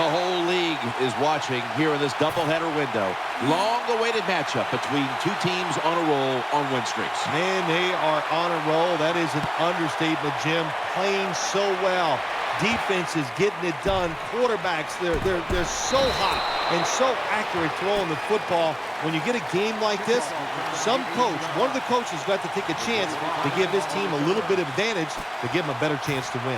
The whole league is watching here in this doubleheader window. Long-awaited matchup between two teams on a roll on win streaks. Man, they are on a roll. That is an understatement, Jim. Playing so well. Defense is getting it done. Quarterbacks, they're so hot and so accurate throwing the football. When you get a game like this, one of the coaches got to take a chance to give his team a little bit of advantage to give them a better chance to win.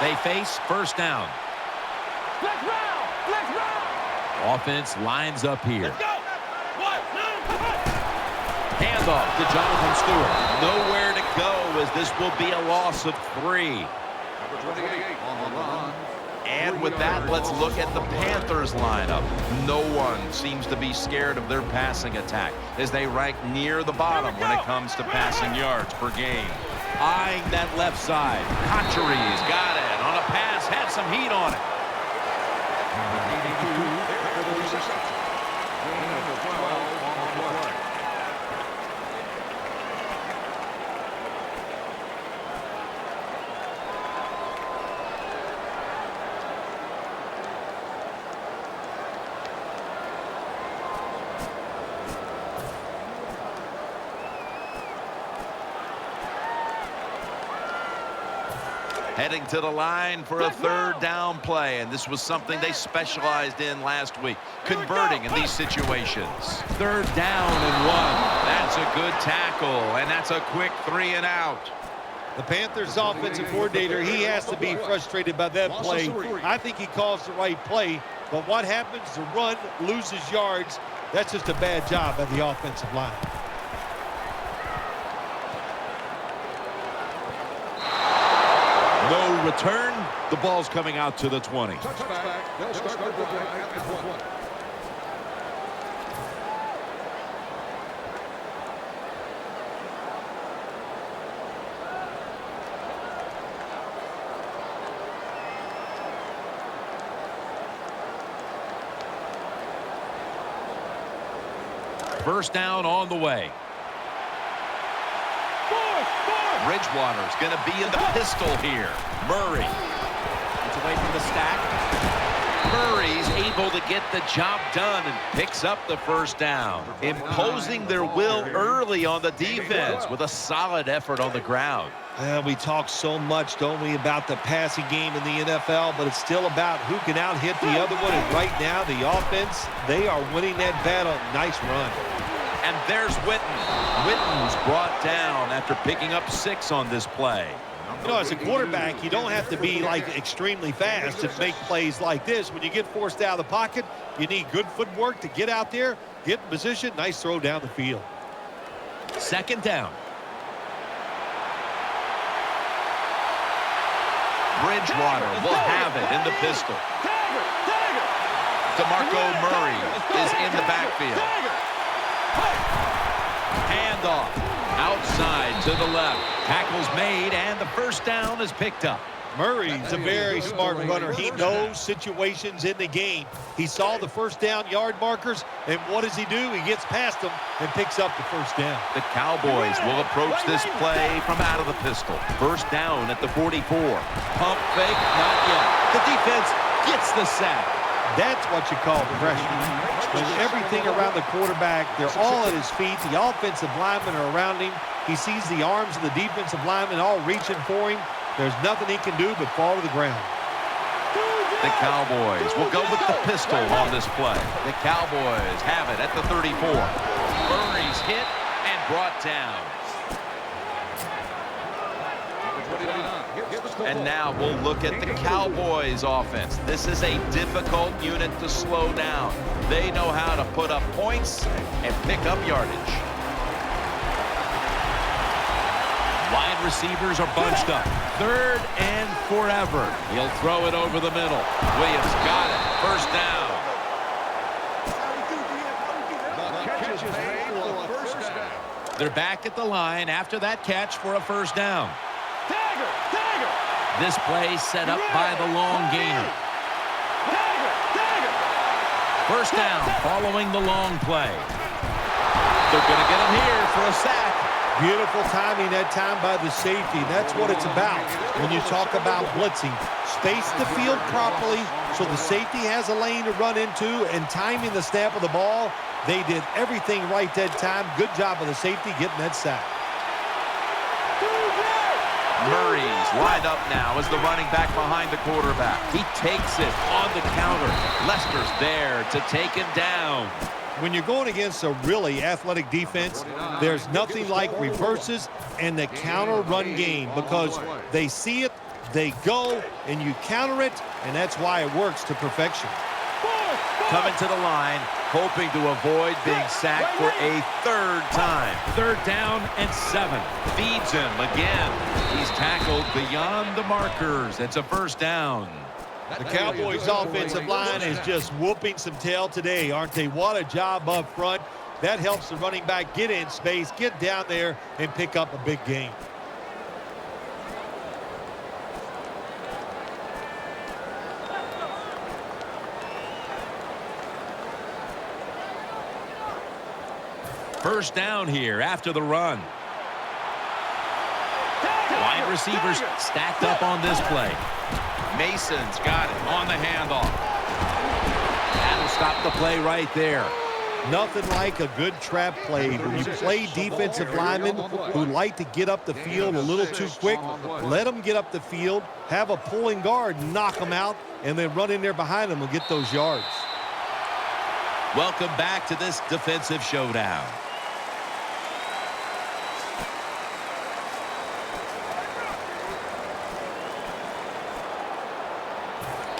They face first down. Let's round! Let's round! Offense lines up here. Let's go! Handoff to Jonathan Stewart. Nowhere to go as this will be a loss of 3. And with that, let's look at the Panthers lineup. No one seems to be scared of their passing attack as they rank near the bottom when it comes to passing yards per game. Eyeing that left side. Conchery's got it. On a pass, had some heat on it. Heading to the line for a third down play, and this was something they specialized in last week, converting in these situations. Third down and 1. That's a good tackle, and that's a quick 3 and out. The Panthers offensive coordinator, he has to be frustrated by that play. I think he calls the right play, but what happens? The run loses yards. That's just a bad job by the offensive line. No return. The ball's coming out to the 20. They'll start the drive at the 20. First down on the way. Bridgewater's going to be in the pistol here. Murray. It's away from the stack. Murray's able to get the job done and picks up the first down. Imposing their will early on the defense with a solid effort on the ground. We talk so much, don't we, about the passing game in the NFL, but it's still about who can out-hit the other one. And right now, the offense, they are winning that battle. Nice run. And there's Witten. Witten's brought down after picking up 6 on this play. You know, as a quarterback, you don't have to be, like, extremely fast to make plays like this. When you get forced out of the pocket, you need good footwork to get out there, get in position. Nice throw down the field. Second down. Bridgewater will have it in the pistol. DeMarco Murray is in the backfield. Handoff outside to the left. Tackle's made, and the first down is picked up. Murray's a very smart runner. He knows situations in the game. He saw the first down yard markers, and what does he do? He gets past them and picks up the first down. The Cowboys will approach this play from out of the pistol. First down at the 44. Pump fake, not yet. The defense gets the sack. That's what you call pressure. When everything around the quarterback, they're all at his feet. The offensive linemen are around him. He sees the arms of the defensive linemen all reaching for him. There's nothing he can do but fall to the ground. The Cowboys will go with the pistol on this play. The Cowboys have it at the 34. Murray's hit and brought down. And now we'll look at the Cowboys offense. This is a difficult unit to slow down. They know how to put up points and pick up yardage. Wide receivers are bunched up. Third and forever. He'll throw it over the middle. Williams got it. First down. They're back at the line after that catch for a first down. This play set up by the long gainer. First down following the long play. They're going to get him here for a sack. Beautiful timing that time by the safety. That's what it's about when you talk about blitzing. Space the field properly so the safety has a lane to run into, and timing the snap of the ball. They did everything right that time. Good job of the safety getting that sack. Murray's lined up now as the running back behind the quarterback. He takes it on the counter. Lester's there to take him down. When you're going against a really athletic defense, there's nothing like reverses and the counter run game, because they see it, they go, and you counter it, and that's why it works to perfection. Coming to the line, hoping to avoid being sacked for a third time. 3rd down and 7. Feeds him again. He's tackled beyond the markers. It's a 1st down. The Cowboys' offensive line is just whooping some tail today, aren't they? What a job up front. That helps the running back get in space, get down there, and pick up a big gain. First down here after the run. Wide receivers stacked up on this play. Mason's got it on the handoff. That'll stop the play right there. Nothing like a good trap play. When you play defensive linemen who like to get up the field a little too quick, let them get up the field, have a pulling guard, knock them out, and then run in there behind them and get those yards. Welcome back to this defensive showdown.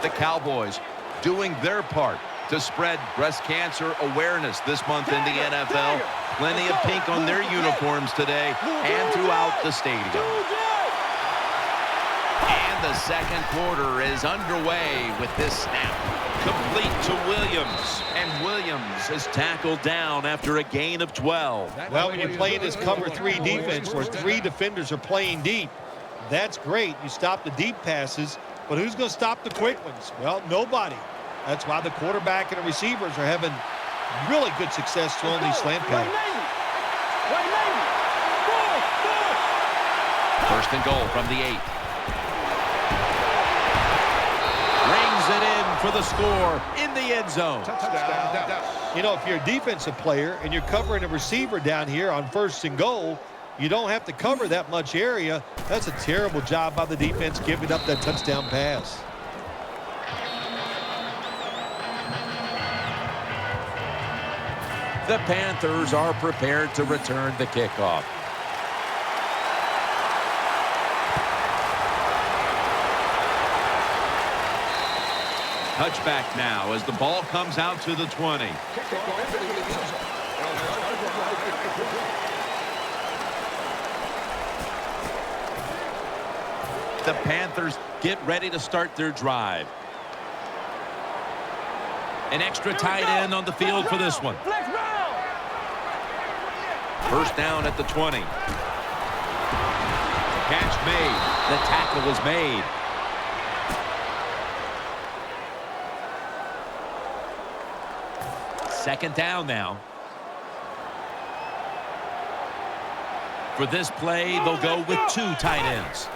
The Cowboys doing their part to spread breast cancer awareness this month in the NFL. Plenty of pink on their uniforms today and throughout the stadium. And the second quarter is underway with this snap. Complete to Williams. And Williams is tackled down after a gain of 12. Well, when you're playing this cover 3 defense where 3 defenders are playing deep, that's great. You stop the deep passes. But who's going to stop the quick ones? Well, nobody. That's why the quarterback and the receivers are having really good success throwing these slant passes. 1st and goal from the 8. Rings it in for the score in the end zone. You know, if you're a defensive player and you're covering a receiver down here on 1st and goal, you don't have to cover that much area. That's a terrible job by the defense giving up that touchdown pass. The Panthers are prepared to return the kickoff. Touchback now as the ball comes out to the 20. The Panthers get ready to start their drive. An extra tight end on the field for this one. 1st down at the 20. Catch made. The tackle is made. Second down now. For this play, they'll go with 2 tight ends.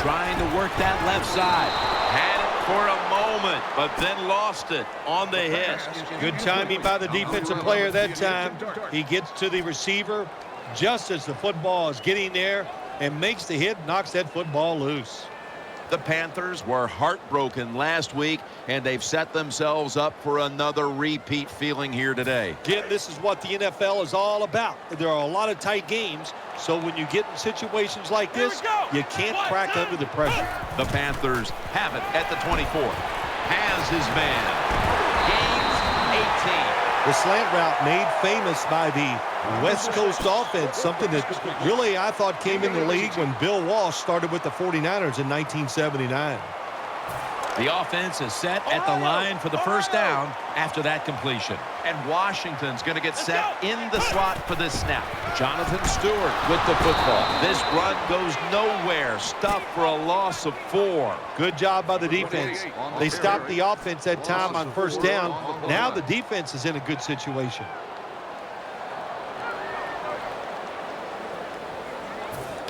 Trying to work that left side. Had it for a moment, but then lost it on the hit. Good timing by the defensive player that time. He gets to the receiver just as the football is getting there and makes the hit, knocks that football loose. The Panthers were heartbroken last week, and they've set themselves up for another repeat feeling here today. Again, this is what the NFL is all about. There are a lot of tight games, so when you get in situations like this, you can't crack under the pressure. The Panthers have it at the 24. Has his man. Gains 18. The slant route made famous by the West Coast offense, something that really I thought came in the league when Bill Walsh started with the 49ers in 1979. The offense is set at the line for the 1st down after that completion. And Washington's going to get set in the slot for this snap. Jonathan Stewart with the football. This run goes nowhere. Stuffed for a loss of 4. Good job by the defense. They stopped the offense that time on 1st down. Now the defense is in a good situation.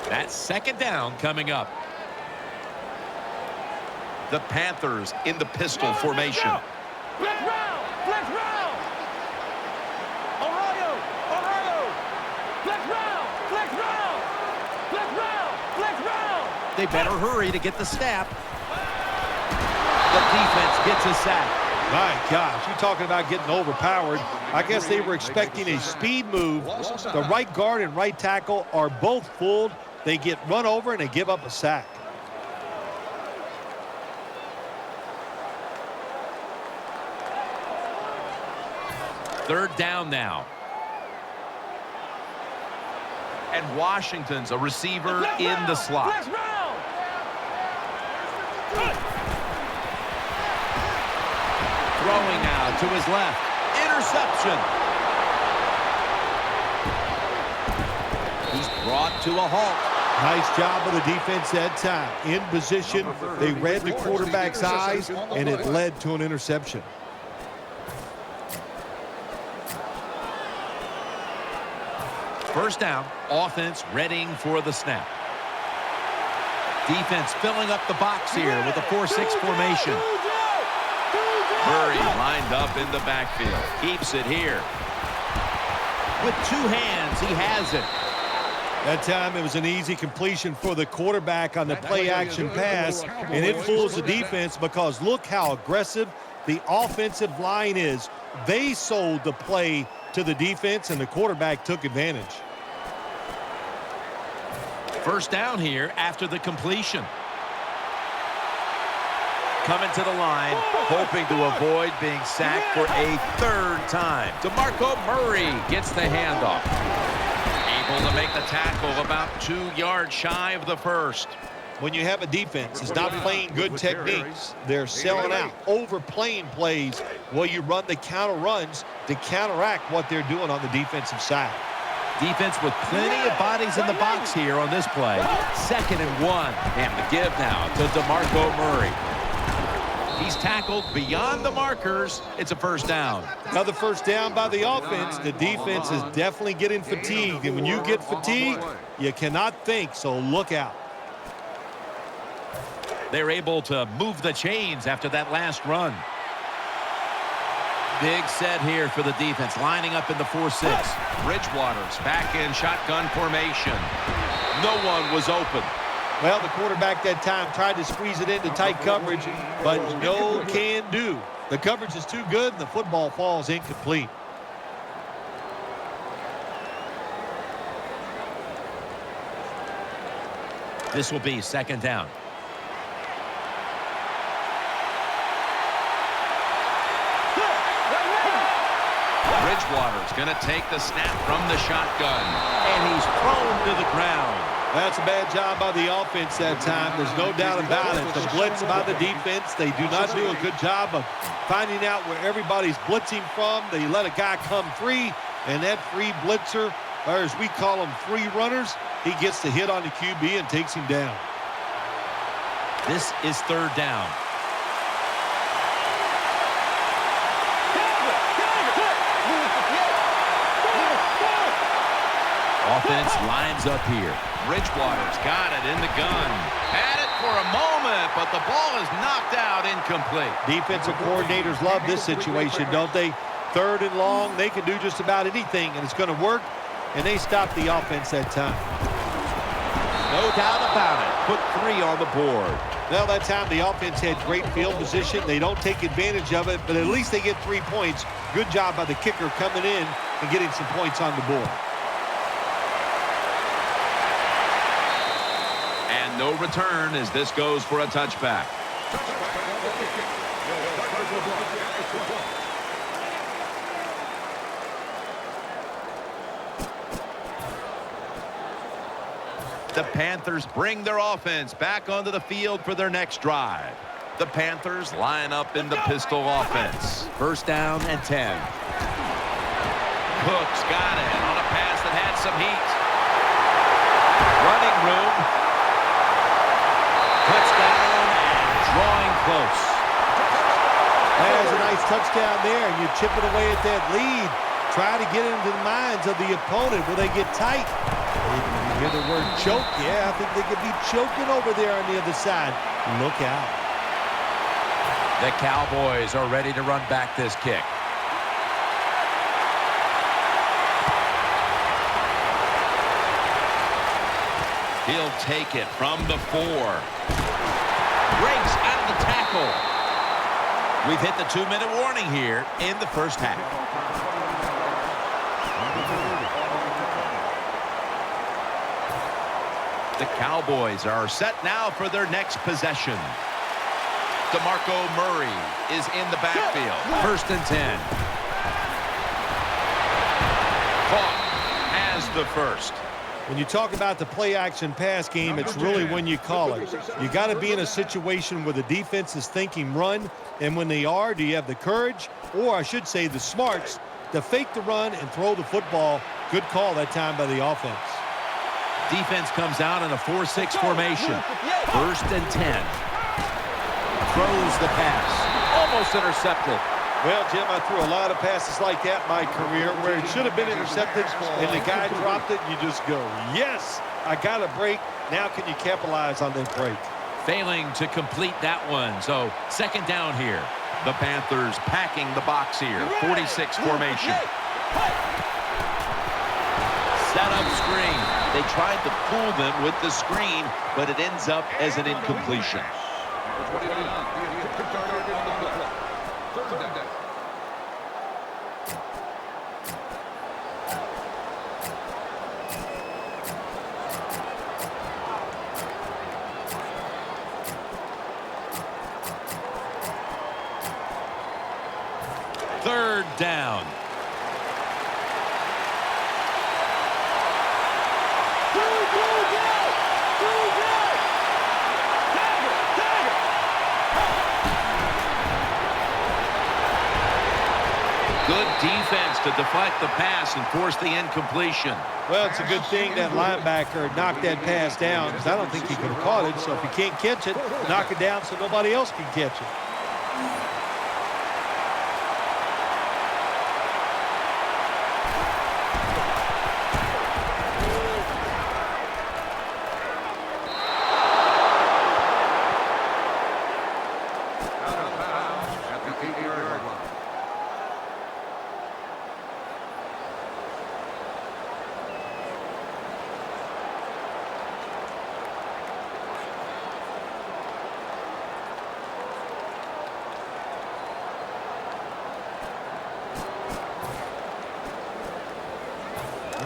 That's second down coming up. The Panthers in the pistol formation. Flex round! Flex round! Ohio! Ohio! Flex round! Flex round! Flex round! Flex round! They better hurry to get the snap. The defense gets a sack. My gosh, you're talking about getting overpowered. I guess they were expecting a speed move. The right guard and right tackle are both fooled. They get run over and they give up a sack. Third down now. And Washington's a receiver in the slot. Flex round! Throwing now to his left. Interception. He's brought to a halt. Nice job of the defense that time. In position, they read the quarterback's eyes, and it led to an interception. First down, offense readying for the snap. Defense filling up the box here with a 4-6 formation. Murray lined up in the backfield. Keeps it here. With two hands, he has it. That time it was an easy completion for the quarterback on the play-action pass, and it fools the defense because look how aggressive the offensive line is. They sold the play to the defense, and the quarterback took advantage. First down here after the completion. Coming to the line, hoping to avoid being sacked for a third time. DeMarco Murray gets the handoff. Able to make the tackle about 2 yards shy of the first. When you have a defense that's not playing good techniques, they're selling out, overplaying plays while you run the counter runs to counteract what they're doing on the defensive side. Defense with plenty of bodies in the box here on this play. 2nd and 1. And the give now to DeMarco Murray. He's tackled beyond the markers. It's a first down. Another first down by the offense. The defense is definitely getting fatigued. And when you get fatigued, you cannot think, so look out. They're able to move the chains after that last run. Big set here for the defense, lining up in the 4-6. Bridgewater's back in shotgun formation. No one was open. Well, the quarterback that time tried to squeeze it into tight coverage, but no can do. The coverage is too good, and the football falls incomplete. This will be second down. Bridgewater's going to take the snap from the shotgun, and he's thrown to the ground. That's a bad job by the offense that time. There's no doubt about it. The blitz by the defense, they do not do a good job of finding out where everybody's blitzing from. They let a guy come free, and that free blitzer, or as we call them, free runners, he gets the hit on the QB and takes him down. This is third down. Offense lines up here. Bridgewater's got it in the gun. Had it for a moment, but the ball is knocked out incomplete. Defensive coordinators love this situation, don't they? 3rd and long, they can do just about anything, and it's going to work, and they stop the offense that time. No doubt about it. Put 3 on the board. Well, that time the offense had great field position. They don't take advantage of it, but at least they get 3 points. Good job by the kicker coming in and getting some points on the board. And no return as this goes for a touchback. The Panthers bring their offense back onto the field for their next drive. The Panthers line up in the pistol offense. First down and 10. Cook's got it on a pass that had some heat. Running room. Touchdown and drawing close. There's a nice touchdown there, and you chip it away at that lead. Try to get into the minds of the opponent. Will they get tight? You hear the word choke? Yeah, I think they could be choking over there on the other side. Look out. The Cowboys are ready to run back this kick. He'll take it from the 4. Breaks out of the tackle. We've hit the 2-minute warning here in the first half. The Cowboys are set now for their next possession. DeMarco Murray is in the backfield. 1st and 10. Caught as the first. When you talk about the play-action pass game, it's really when you call it. You got to be in a situation where the defense is thinking run, and when they are, do you have the courage, or I should say the smarts, to fake the run and throw the football? Good call that time by the offense. Defense comes out in a 4-6 formation. 1st and 10. Throws the pass. Almost intercepted. Well, Jim, I threw a lot of passes like that in my career where it should have been intercepted, and the guy dropped it, and you just go, yes, I got a break. Now can you capitalize on that break? Failing to complete that one, so 2nd down here. The Panthers packing the box here. 46 formation. Set up screen. They tried to fool them with the screen, but it ends up as an incompletion. Third down. Good defense to deflect the pass and force the incompletion. Well, it's a good thing that linebacker knocked that pass down, because I don't think he could have caught it. So if he can't catch it, knock it down so nobody else can catch it.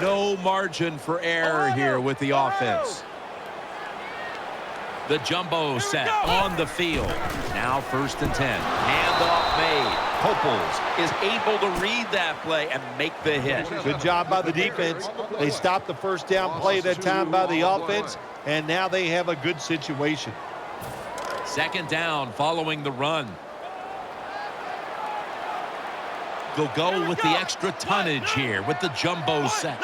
No margin for error here with the offense. The jumbo set on the field. Now 1st and 10. Handoff made. Poples is able to read that play and make the hit. Good job by the defense. They stopped the 1st down play that time by the offense, and now they have a good situation. 2nd down following the run. They'll go with the extra tonnage here with the jumbo set.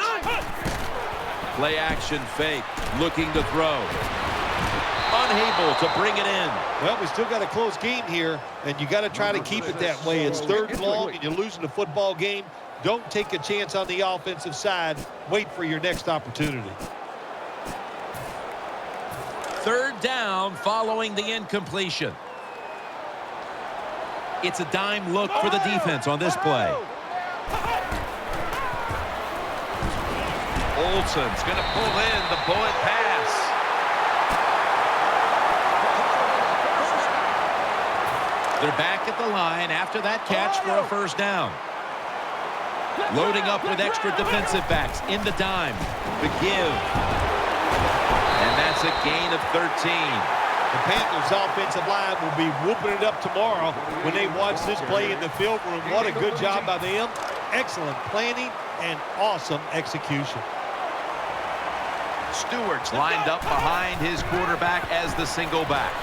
Play action fake. Looking to throw. Unable to bring it in. Well, we still got a close game here, and you got to try to keep it that way. It's 3rd and long, and you're losing the football game. Don't take a chance on the offensive side. Wait for your next opportunity. 3rd down following the incompletion. It's a dime look for the defense on this play. Olsen's going to pull in the bullet pass. They're back at the line after that catch for a 1st down. Loading up with extra defensive backs in the dime. The give. And that's a gain of 13. The Panthers' offensive line will be whooping it up tomorrow when they watch this play in the film room. What a good job by them. Excellent planning and awesome execution. Stewart's lined up behind his quarterback as the single back.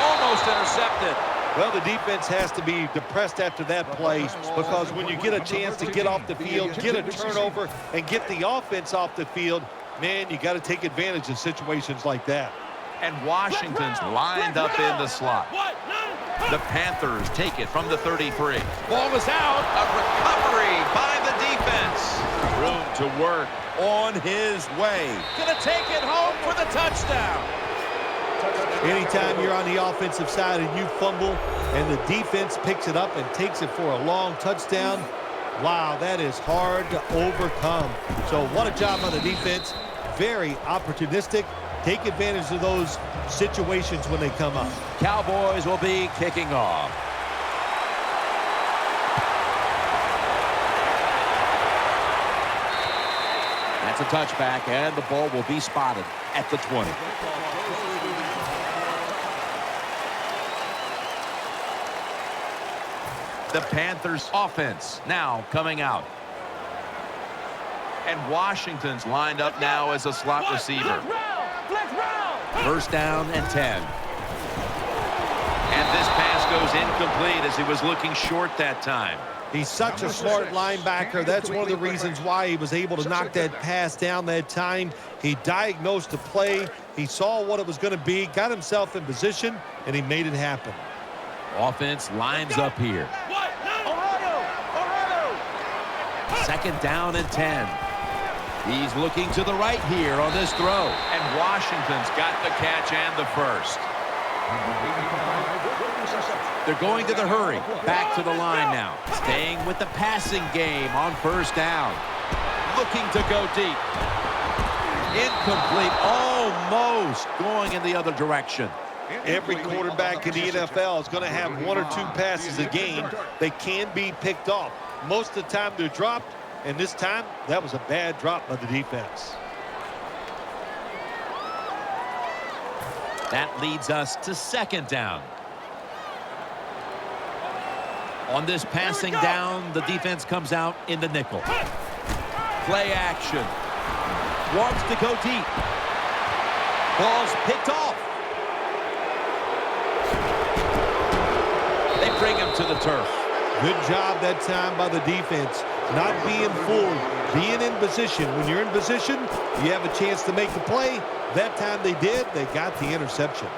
Almost intercepted. Well, the defense has to be depressed after that play, because when you get a chance to get off the field, get a turnover, and get the offense off the field, man, you got to take advantage of situations like that. And Washington's lined up in the slot. The Panthers take it from the 33. Ball was out. A recovery by the defense. Room to work on his way. Gonna take it home for the touchdown. Anytime you're on the offensive side and you fumble and the defense picks it up and takes it for a long touchdown, wow, that is hard to overcome. So what a job on the defense. Very opportunistic. Take advantage of those situations when they come up. Cowboys will be kicking off. That's a touchback, and the ball will be spotted at the 20. The Panthers offense now coming out. And Washington's lined up now as a slot receiver. First down and 10. And this pass goes incomplete as he was looking short that time. He's such a smart linebacker. That's one of the reasons why he was able to knock that pass down that time. He diagnosed the play. He saw what it was going to be, got himself in position, and he made it happen. Offense lines up here. Second down and 10. He's looking to the right here on this throw. And Washington's got the catch and the first. They're going to the hurry. Back to the line now. Staying with the passing game on first down. Looking to go deep. Incomplete. Almost going in the other direction. Every quarterback in the NFL is going to have one or two passes a game that can be picked off. Most of the time they're dropped, and this time that was a bad drop by the defense. That leads us to second down. On this passing down, the defense comes out in the nickel. Play action. Wants to go deep. Ball's picked off. They bring him to the turf. Good job that time by the defense. Not being fooled, being in position. When you're in position, you have a chance to make the play. That time they did. They got the interception.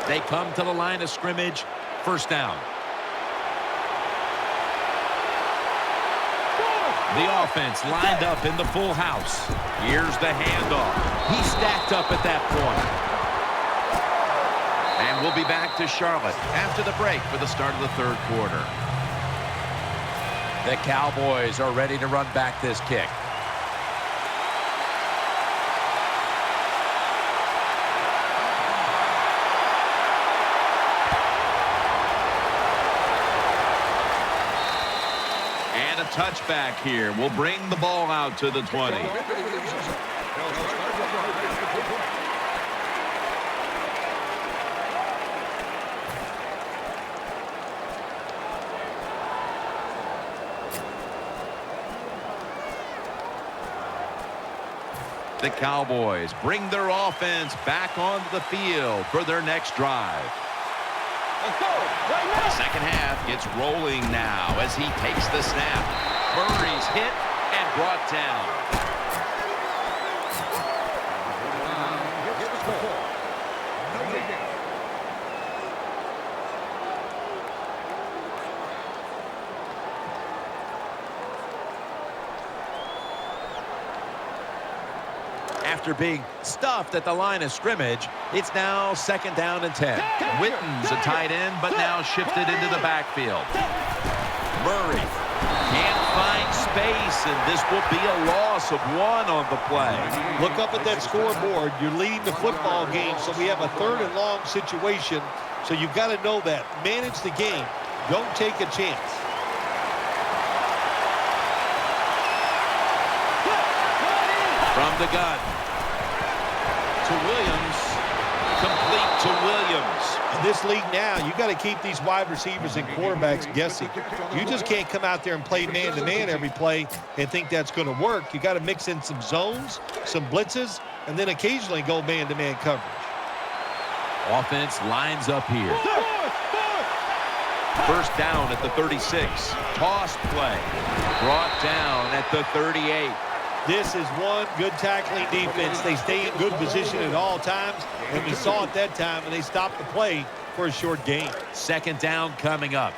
They come to the line of scrimmage. First down. The offense lined up in the full house. Here's the handoff. He stacked up at that point. And we'll be back to Charlotte after the break for the start of the third quarter. The Cowboys are ready to run back this kick. And a touchback here will bring the ball out to the 20. The Cowboys bring their offense back onto the field for their next drive. Let's go. Right now. Second half gets rolling now as he takes the snap. Murray's hit and brought down. After being stuffed at the line of scrimmage, it's now second down and 10. Witten's a tight end, but now shifted into the backfield. Murray can't find space, and this will be a loss of 1 on the play. Look up at that scoreboard. You're leading the football game, so we have a third and long situation. So you've got to know that. Manage the game. Don't take a chance. From the gun to Williams, complete to Williams. In this league now, you got to keep these wide receivers and quarterbacks guessing. You just can't come out there and play man-to-man every play and think that's going to work. You got to mix in some zones, some blitzes, and then occasionally go man-to-man coverage. Offense lines up here. First down at the 36. Toss play. Brought down at the 38. This is one good tackling defense. They stay in good position at all times, and we saw it that time, and they stopped the play for a short gain. Second down coming up.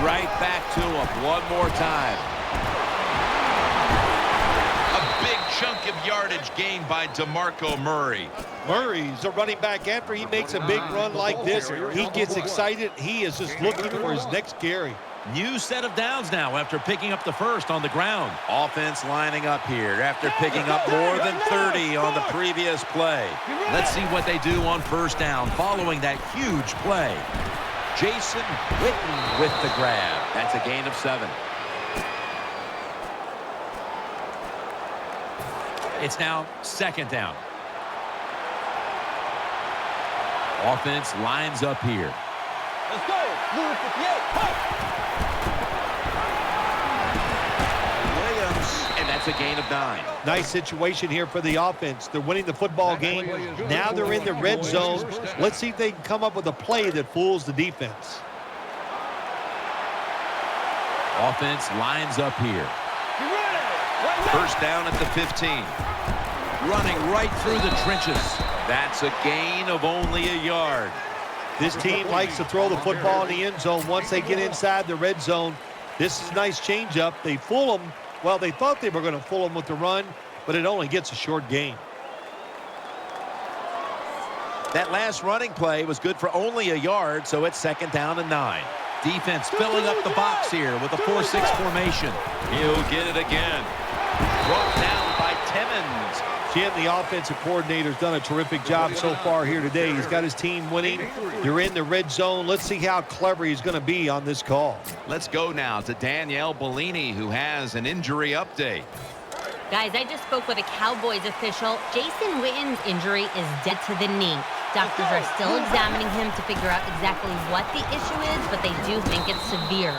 Right back to him one more time. A big chunk of yardage gained by DeMarco Murray. Murray's a running back. After he makes a big run like this, he gets excited. He is just looking for his next carry. New set of downs now after picking up the first on the ground. Offense lining up here after picking up more than 30 on the previous play. Let's see what they do on first down following that huge play. Jason Witten with the grab. That's a gain of 7. It's now second down. Offense lines up here. Let's go. Number 58. And that's a gain of 9. Nice situation here for the offense. They're winning the football game. Now they're in the red zone. Let's see if they can come up with a play that fools the defense. Offense lines up here. First down at the 15. Running right through the trenches. That's a gain of only a yard. This team likes to throw the football in the end zone once they get inside the red zone. This is a nice changeup. They fool them. Well, they thought they were going to fool them with the run, but it only gets a short gain. That last running play was good for only a yard, so it's second down and 9. Defense filling up the box here with a 4-6 formation. He'll get it again. Brought down by Timmons. Jim, the offensive coordinator's done a terrific job so far here today. He's got his team winning. You're in the red zone. Let's see how clever he's going to be on this call. Let's go now to Danielle Bellini, who has an injury update. Guys, I just spoke with a Cowboys official. Jason Witten's injury is dead to the knee. Doctors are still examining him to figure out exactly what the issue is, but they do think it's severe.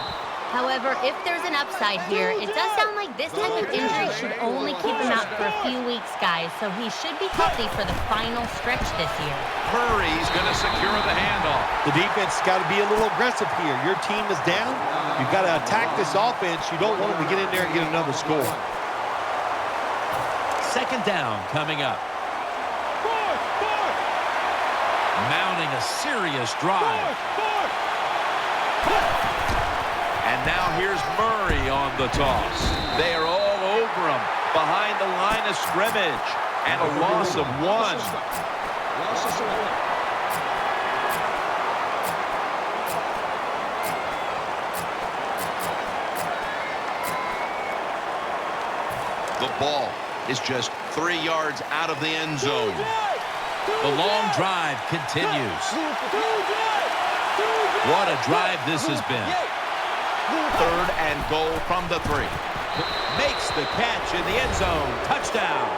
However, if there's an upside here, it does sound like this type of injury should only keep him out for a few weeks, guys, so he should be healthy for the final stretch this year. Murray's going to secure the handoff. The defense has got to be a little aggressive here. Your team is down. You've got to attack this offense. You don't want them to get in there and get another score. Second down coming up. Mounting a serious drive. And now here's Murray on the toss. They are all over him behind the line of scrimmage. And a loss of 1. The ball is just 3 yards out of the end zone. The long drive continues. What a drive this has been. 3rd and goal from the 3. Makes the catch in the end zone. Touchdown.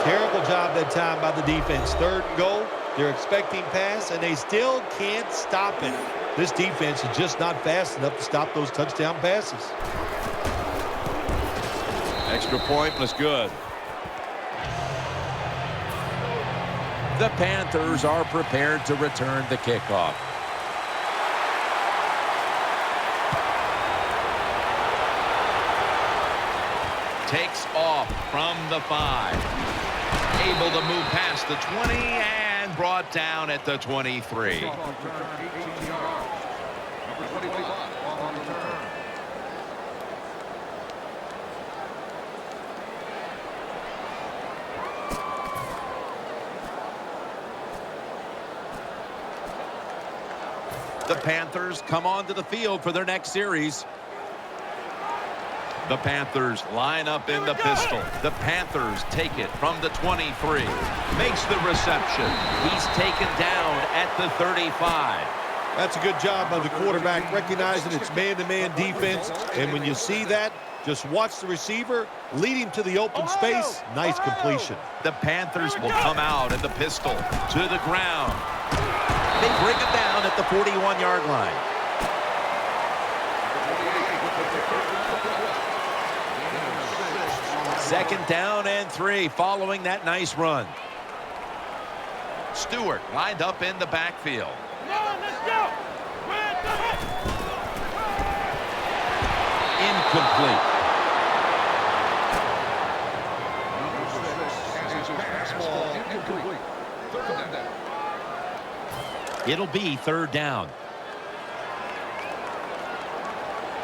Terrible job that time by the defense. 3rd and goal. They're expecting pass, and they still can't stop it. This defense is just not fast enough to stop those touchdown passes. Extra point was good. The Panthers are prepared to return the kickoff. Takes off from the 5. Able to move past the 20 and brought down at the 23. The Panthers come onto the field for their next series. The Panthers line up in the pistol. The Panthers take it from the 23. Makes the reception. He's taken down at the 35. That's a good job by the quarterback, recognizing it's man-to-man defense. And when you see that, just watch the receiver, lead him to the open space. Nice completion. The Panthers will come out in the pistol to the ground. They bring him down at the 41-yard line. Second down and 3 following that nice run. Stewart lined up in the backfield. Incomplete. It'll be third down.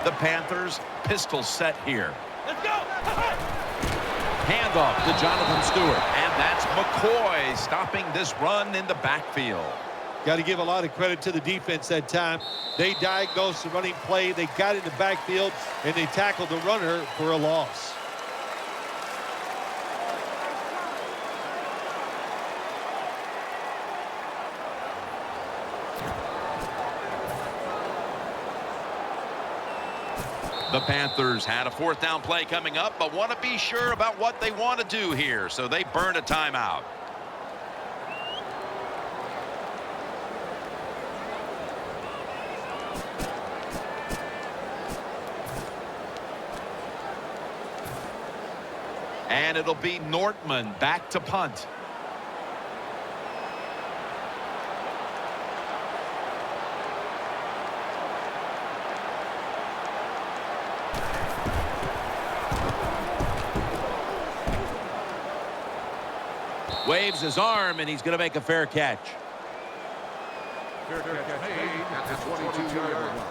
The Panthers pistol set here. Let's go. Handoff to Jonathan Stewart. And that's McCoy stopping this run in the backfield. Got to give a lot of credit to the defense that time. They diagnosed the running play. They got in the backfield, and they tackled the runner for a loss. The Panthers had a fourth down play coming up, but want to be sure about what they want to do here, so they burn a timeout. And it'll be Nortman back to punt. Waves his arm, and he's going to make a fair catch. Fair catch made at the 22-yard line.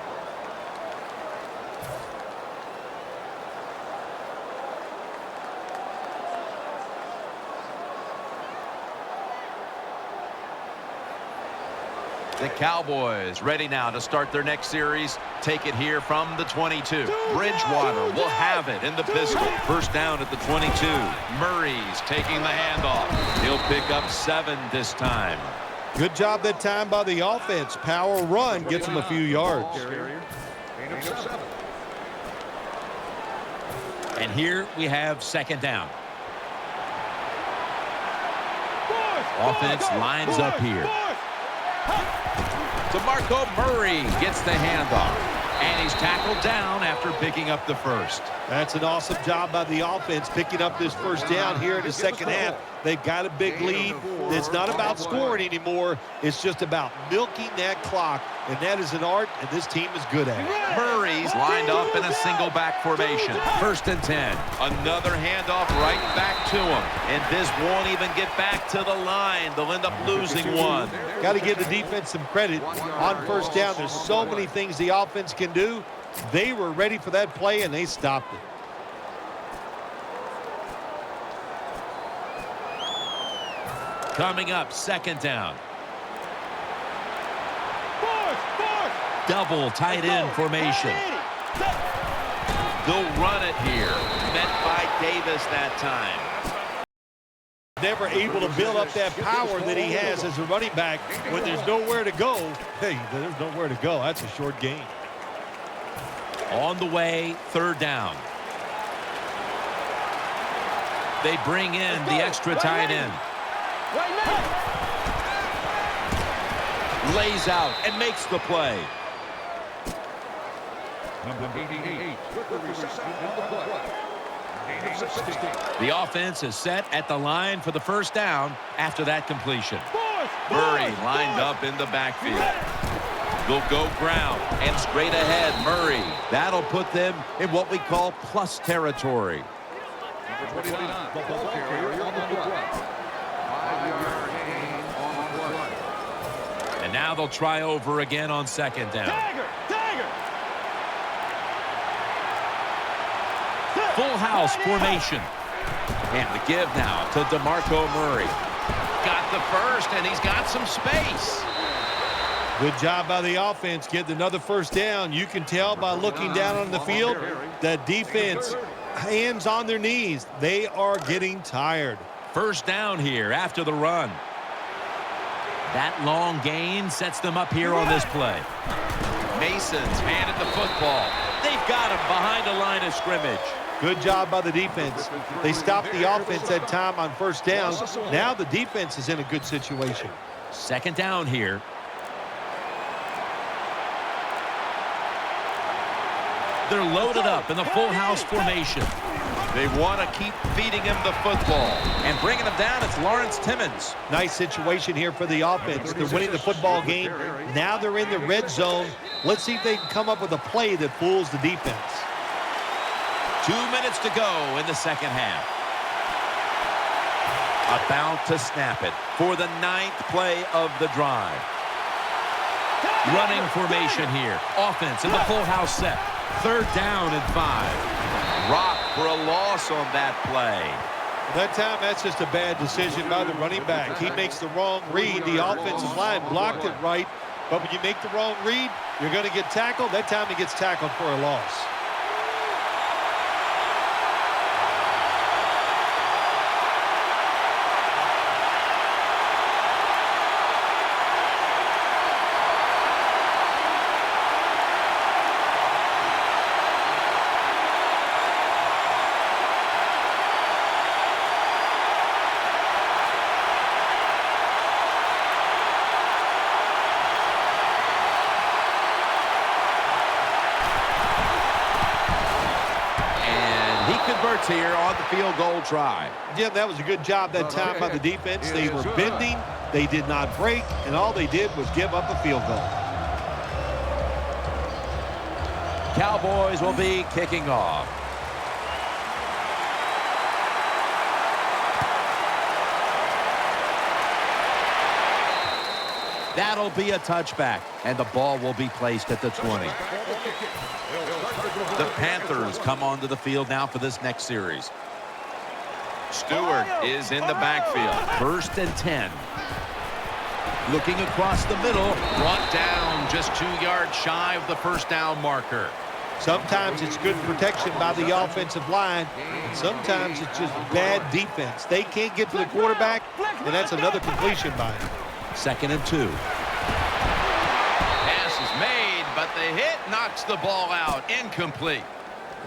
The Cowboys ready now to start their next series. Take it here from the 22. Bridgewater will have it in the pistol. First down at the 22. Murray's taking the handoff. He'll pick up 7 this time. Good job that time by the offense. Power run gets them a few yards. And here we have second down. Offense lines up here. DeMarco Murray gets the handoff, and he's tackled down after picking up the first. That's an awesome job by the offense picking up this first down here in the second half. They've got a big lead. It's not about scoring anymore. It's just about milking that clock, and that is an art, and this team is good at it. Murray's lined up in a single back formation. First and 10. Another handoff right back to him, and this won't even get back to the line. They'll end up losing one. Got to give the defense some credit on first down. There's so many things the offense can do. They were ready for that play, and they stopped it. Coming up, second down. Double tight end formation. They'll run it here. Met by Davis that time. Never able to build up that power that he has as a running back when there's nowhere to go. Hey, there's nowhere to go. That's a short gain. On the way, third down. They bring in the extra tight end. Lays out and makes the play. Number 88 with the reception on the play. The offense is set at the line for the first down after that completion. Murray lined up in the backfield. They'll go ground and straight ahead. Murray. That'll put them in what we call plus territory. Number 29, the ball carrier on the play. 5-yard gain on the play. And now they'll try over again on second down. Full house formation. And the give now to DeMarco Murray. Got the first, and he's got some space. Good job by the offense getting another first down. You can tell by looking down on the field that defense, hands on their knees. They are getting tired. First down here after the run. That long gain sets them up here on this play. Mason's handed the football. They've got him behind the line of scrimmage. Good job by the defense. They stopped the offense that time on first down. Now the defense is in a good situation. Second down here. They're loaded up in the full house formation. They want to keep feeding him the football. And bringing him down, it's Lawrence Timmons. Nice situation here for the offense. They're winning the football game. Now they're in the red zone. Let's see if they can come up with a play that fools the defense. 2 minutes to go in the second half. About to snap it for the 9th play of the drive. Running formation here. Offense in the full house set. 3rd down and 5. Rock for a loss on that play. That time, that's just a bad decision by the running back. He makes the wrong read. The offensive line blocked it right. But when you make the wrong read, you're going to get tackled. That time he gets tackled for a loss. Converts here on the field goal try. Jim, that was a good job that time by the defense. They were bending, they did not break, and all they did was give up a field goal. Cowboys will be kicking off. That'll be a touchback, and the ball will be placed at the 20. The Panthers come onto the field now for this next series. Stewart is in the backfield. 1st and 10. Looking across the middle, brought down just 2 yards shy of the 1st down marker. Sometimes it's good protection by the offensive line, and sometimes it's just bad defense. They can't get to the quarterback, and that's another completion by him. 2nd and 2. Pass is made, but the hit knocks the ball out. Incomplete.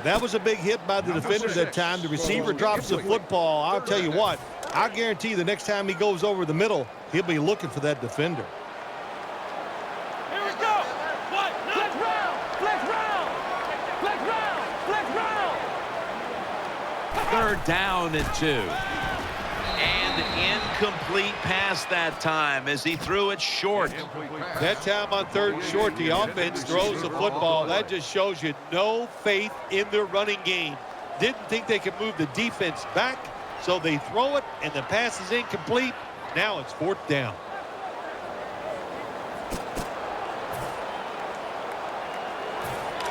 That was a big hit by the defender that time. The receiver drops the football. I'll tell you what, I guarantee you the next time he goes over the middle, he'll be looking for that defender. Here we go. What? Flex round. Flex round. Flex round. Flex round. 3rd down and 2. And incomplete pass that time as he threw it short. That time on 3rd and short, the offense throws the football. That just shows you no faith in their running game. Didn't think they could move the defense back, so they throw it, and the pass is incomplete. Now it's 4th down.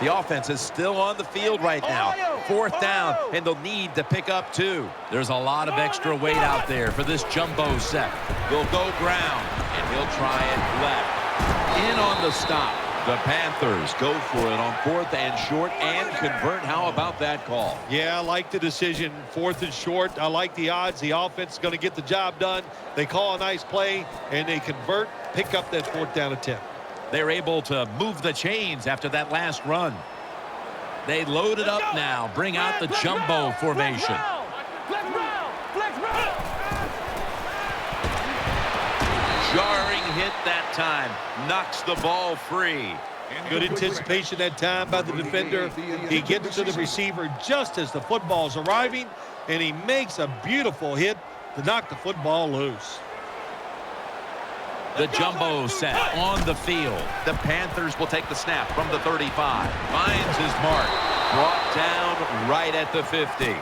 The offense is still on the field right now. 4th down, and they'll need to pick up 2. There's a lot of extra weight out there for this jumbo set. They'll go ground, and he'll try it left. In on the stop. The Panthers go for it on 4th and short and convert. How about that call? Yeah, I like the decision. 4th and short. I like the odds. The offense is going to get the job done. They call a nice play, and they convert, pick up that 4th down attempt. They're able to move the chains after that last run. They load it up now. Bring out the jumbo formation. Flex round. Flex round. Jarring hit that time. Knocks the ball free. Good anticipation that time by the defender. He gets to the receiver just as the football's arriving, and he makes a beautiful hit to knock the football loose. The jumbo set on the field. The Panthers will take the snap from the 35. Finds his mark. Brought down right at the 50.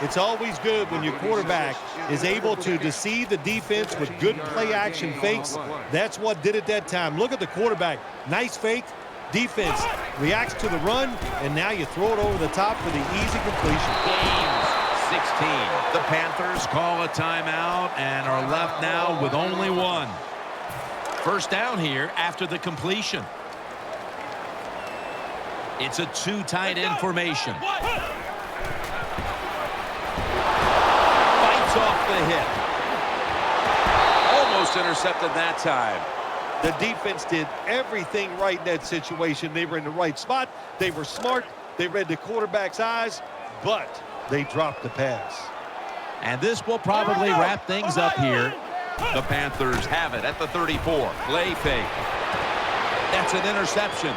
It's always good when your quarterback is able to deceive the defense with good play-action fakes. That's what did it that time. Look at the quarterback. Nice fake. Defense reacts to the run, and now you throw it over the top for the easy completion. Games 16. The Panthers call a timeout and are left now with only 1. 1st down here after the completion. It's a 2 tight end formation. Fights off the hit. Almost intercepted that time. The defense did everything right in that situation. They were in the right spot. They were smart. They read the quarterback's eyes, but they dropped the pass. And this will probably wrap things up here. The Panthers have it at the 34. Play fake. That's an interception.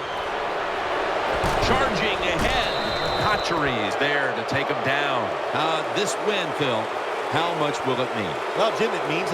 Charging ahead. Hatchery is there to take him down. This win, Phil, how much will it mean? Well, Jim, it means